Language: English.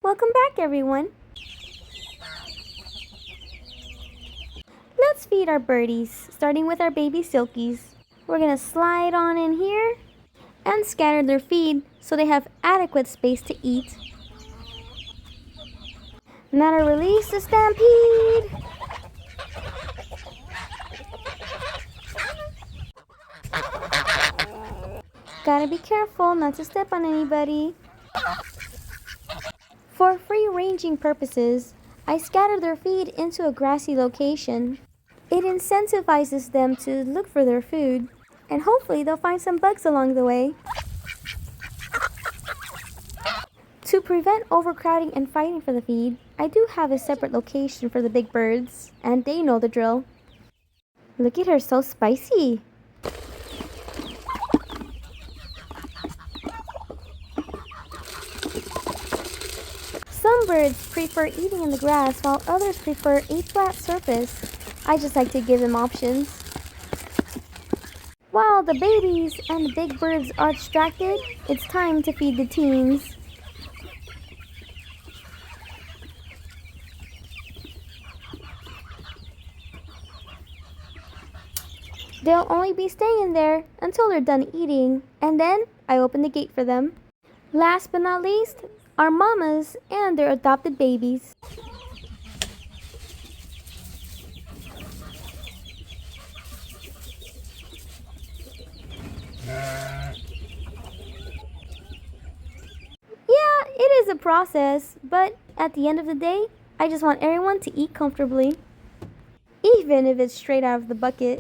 Welcome back, everyone. Let's feed our birdies, starting with our baby silkies. We're gonna slide on in here and scatter their feed so they have adequate space to eat. Now to release the stampede. Gotta be careful not to step on anybody. For free-ranging purposes, I scatter their feed into a grassy location. It incentivizes them to look for their food, and hopefully they'll find some bugs along the way. To prevent overcrowding and fighting for the feed, I do have a separate location for the big birds, and they know the drill. Look at her, so spicy! Some birds prefer eating in the grass while others prefer a flat surface. I just like to give them options. While the babies and the big birds are distracted, it's time to feed the teens. They'll only be staying there until they're done eating, and then I open the gate for them. Last but not least, our mamas and their adopted babies. Yeah, it is a process, but at the end of the day, I just want everyone to eat comfortably, even if it's straight out of the bucket.